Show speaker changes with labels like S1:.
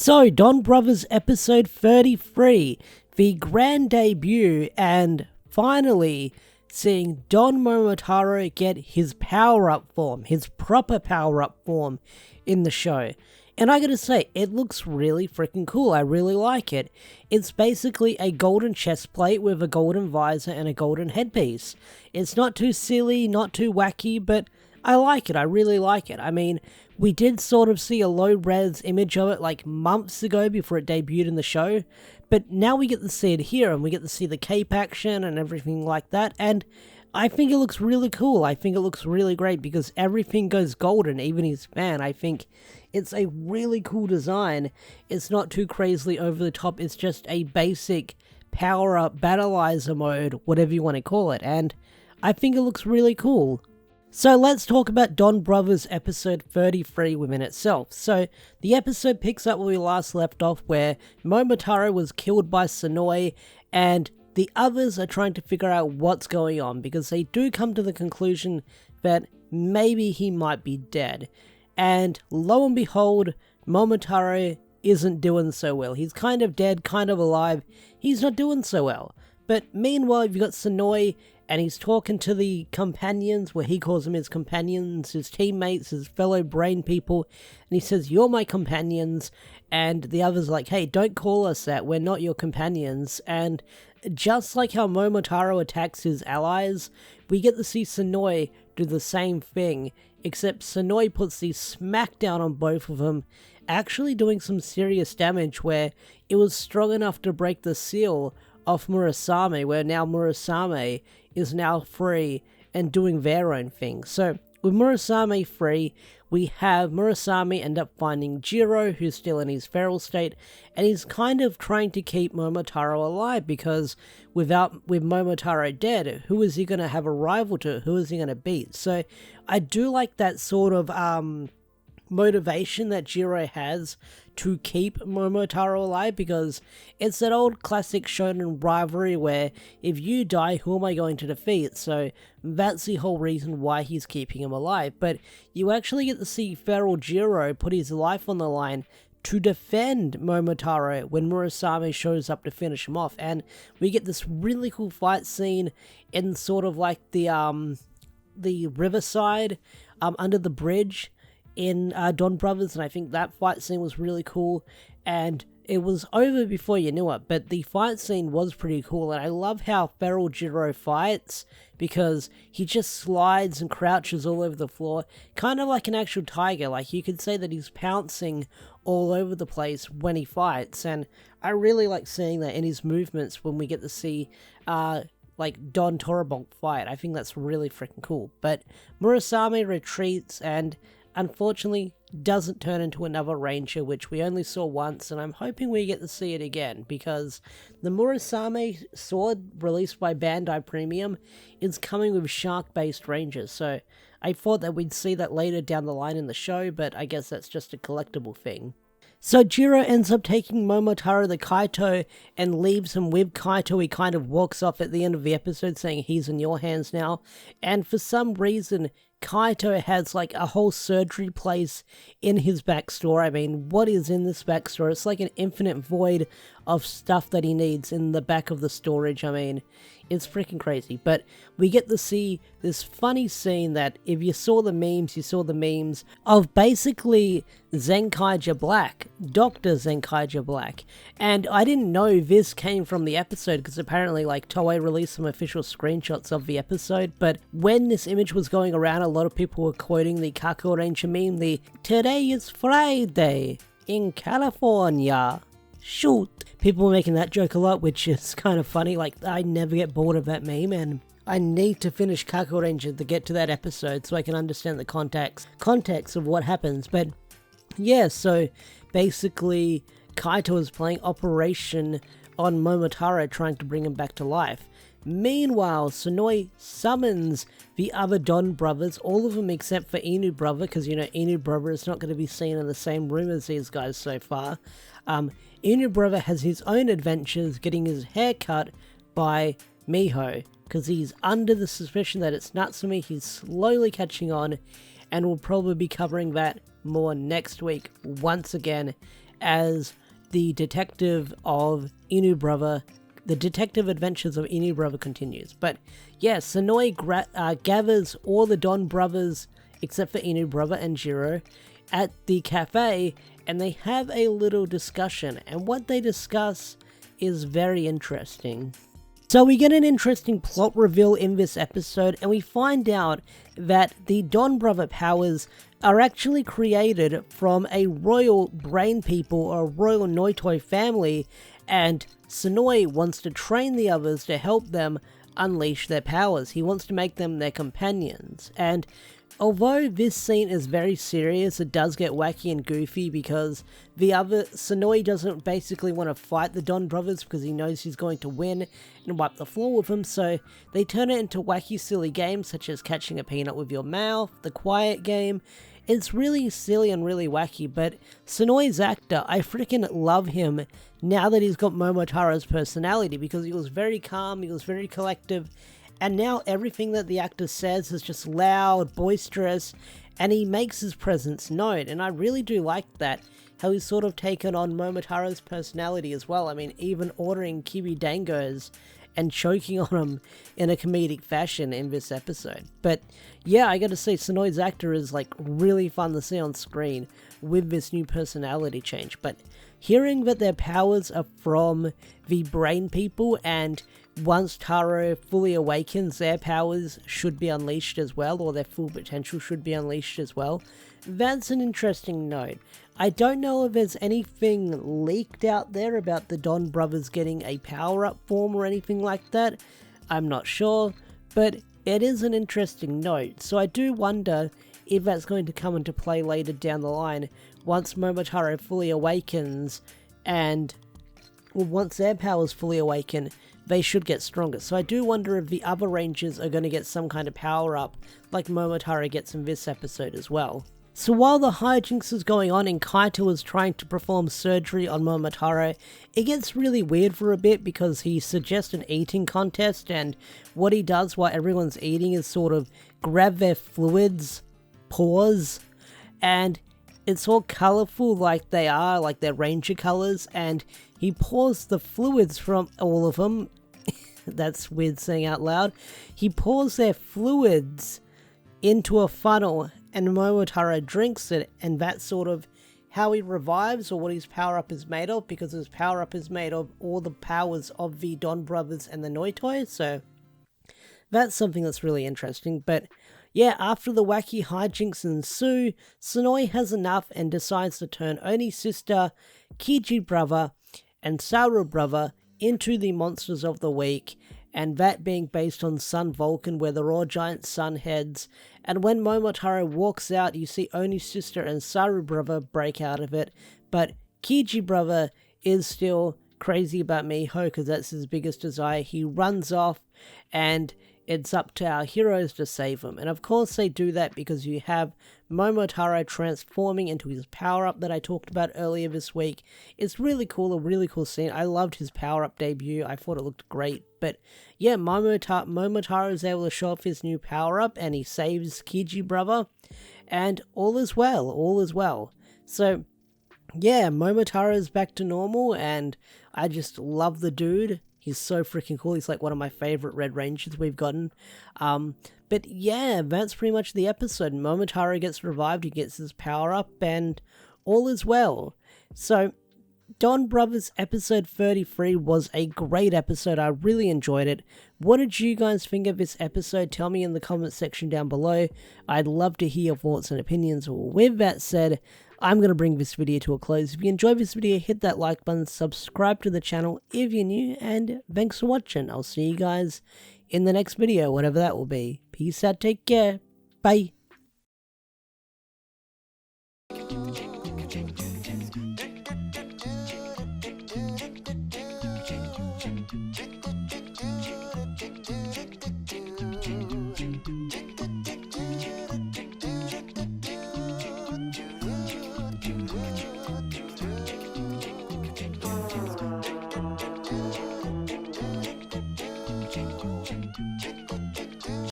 S1: So, Don Brothers episode 33, the grand debut, and finally seeing Don Momotaro get his power-up form, his proper power-up form in the show. And I gotta say, it looks really freaking cool. I really like it. It's basically a golden chest plate with a golden visor and a golden headpiece. It's not too silly, not too wacky, but I like it. I really like it. I mean, we did sort of see a low-res image of it like months ago before it debuted in the show, but now we get to see it here, and we get to see the cape action and everything like that, and I think it looks really cool. I think it looks really great because everything goes golden, even his fan. I think it's a really cool design. It's not too crazily over the top. It's just a basic power-up battleizer mode, whatever you want to call it, and I think it looks really cool. So let's talk about Don Brothers episode 33 within itself. So the episode picks up where we last left off, where Momotaro was killed by Sonoi, and the others are trying to figure out what's going on, because they do come to the conclusion that maybe he might be dead. And lo and behold, Momotaro isn't doing so well. He's kind of dead, kind of alive. He's not doing so well. But meanwhile, you've got Sonoi, and he's talking to the companions, where he calls them his companions, his teammates, his fellow brain people, and he says, "You're my companions," and the others are like, "Hey, don't call us that, we're not your companions." And just like how Momotaro attacks his allies, we get to see Sonoi do the same thing, except Sonoi puts the smackdown on both of them, actually doing some serious damage where it was strong enough to break the seal off Murasame, where now Murasame is now free and doing their own thing. So with Murasame free, we have Murasame end up finding Jiro, who's still in his feral state, and he's kind of trying to keep Momotaro alive, because with Momotaro dead, who is he going to have a rival to? Who is he going to beat? So I do like that sort of motivation that Jiro has to keep Momotaro alive, because it's that old classic shonen rivalry where if you die, who am I going to defeat? So that's the whole reason why he's keeping him alive. But you actually get to see feral Jiro put his life on the line to defend Momotaro when Murasame shows up to finish him off, and we get this really cool fight scene in sort of like the riverside under the bridge in Don Brothers, and I think that fight scene was really cool, and it was over before you knew it, but the fight scene was pretty cool, and I love how feral Jiro fights, because he just slides and crouches all over the floor, kind of like an actual tiger. Like, you could say that he's pouncing all over the place when he fights, and I really like seeing that in his movements when we get to see like Don Torobonk fight. I think that's really freaking cool. But Murasame retreats and unfortunately doesn't turn into another ranger, which we only saw once, and I'm hoping we get to see it again, because the Murasame sword released by Bandai Premium is coming with shark-based rangers, so I thought that we'd see that later down the line in the show, but I guess that's just a collectible thing. So Jiro ends up taking Momotaro to Kaito and leaves him with Kaito. He kind of walks off at the end of the episode saying he's in your hands now, and for some reason Kaito has like a whole surgery place in his backstory. I mean, what is in this backstory? It's like an infinite void of stuff that he needs in the back of the storage. I mean, it's freaking crazy. But we get to see this funny scene that if you saw the memes, you saw the memes of basically Zenkaija Black, Dr. Zenkaija Black. And I didn't know this came from the episode, because apparently like Toei released some official screenshots of the episode. But when this image was going around, a lot of people were quoting the Kako Ranger meme, the "Today is Friday in California. Shoot." People were making that joke a lot, which is kind of funny. Like, I never get bored of that meme, and I need to finish Kako Ranger to get to that episode so I can understand the context of what happens. But yeah, so basically Kaito is playing Operation on Momotaro, trying to bring him back to life. Meanwhile, Sonoi summons the other Don brothers, all of them except for Inu brother, because, you know, Inu brother is not going to be seen in the same room as these guys so far. Inu brother has his own adventures, getting his hair cut by Miho, because he's under the suspicion that it's Natsumi. He's slowly catching on, and we'll probably be covering that more next week once again, as the detective of Inu Brother. The detective adventures of Inu Brother continues. But yeah, Sonoi gathers all the Don brothers, except for Inu Brother and Jiro, at the cafe, and they have a little discussion. And what they discuss is very interesting. So we get an interesting plot reveal in this episode, and we find out that the Don Brother powers are actually created from a royal brain people or royal Noto family, and Sonoi wants to train the others to help them unleash their powers. He wants to make them their companions. And although this scene is very serious, it does get wacky and goofy because Sonoi doesn't basically want to fight the Don brothers because he knows he's going to win and wipe the floor with them, so they turn it into wacky silly games such as catching a peanut with your mouth, the quiet game. It's really silly and really wacky, but Sonoi's actor, I freaking love him now that he's got Momotaro's personality, because he was very calm, he was very collective, and now everything that the actor says is just loud, boisterous, and he makes his presence known, and I really do like that, how he's sort of taken on Momotaro's personality as well. I mean, even ordering kiwi dangos and choking on him in a comedic fashion in this episode. But yeah, I gotta say, Sonoi's actor is like really fun to see on screen with this new personality change. But hearing that their powers are from the brain people, and once Taro fully awakens, their powers should be unleashed as well, or their full potential should be unleashed as well, that's an interesting note. I don't know if there's anything leaked out there about the Don brothers getting a power-up form or anything like that. I'm not sure, but it is an interesting note, so I do wonder if that's going to come into play later down the line once Momotaro fully awakens, and once their powers fully awaken, they should get stronger. So I do wonder if the other Rangers are going to get some kind of power-up like Momotaro gets in this episode as well. So while the hijinks is going on and Kaito is trying to perform surgery on Momotaro, it gets really weird for a bit because he suggests an eating contest, and what he does while everyone's eating is sort of grab their fluids, pause, and it's all colourful like they are, like their ranger colours, and he pours the fluids from all of them. That's weird saying out loud. He pours their fluids into a funnel, and Momotaro drinks it, and that's sort of how he revives, or what his power-up is made of, because his power-up is made of all the powers of the Don brothers and the Noto, so that's something that's really interesting. But yeah, after the wacky hijinks ensue, Sonoi has enough and decides to turn Oni's sister, Kiji brother, and Saru brother into the monsters of the week, and that being based on Sun Vulcan, where they're all giant sun heads. And when Momotaro walks out, you see Oni's sister and Saru brother break out of it, but Kiji brother is still crazy about Miho because that's his biggest desire. He runs off, and it's up to our heroes to save him. And of course they do that because you have Momotaro transforming into his power-up that I talked about earlier this week. It's really cool, a really cool scene. I loved his power-up debut. I thought it looked great. But yeah, Momotaro is able to show off his new power-up, and he saves Kiji brother, and all is well, all is well. So yeah, Momotaro is back to normal, and I just love the dude. He's so freaking cool. He's like one of my favorite Red Rangers we've gotten. But yeah, that's pretty much the episode. Momotaro gets revived, he gets his power up, and all is well. So, Don Brothers episode 33 was a great episode. I really enjoyed it. What did you guys think of this episode? Tell me in the comment section down below. I'd love to hear your thoughts and opinions. With that said, I'm going to bring this video to a close. If you enjoyed this video, hit that like button, subscribe to the channel if you're new, and thanks for watching. I'll see you guys in the next video, whatever that will be. Peace out, take care, bye.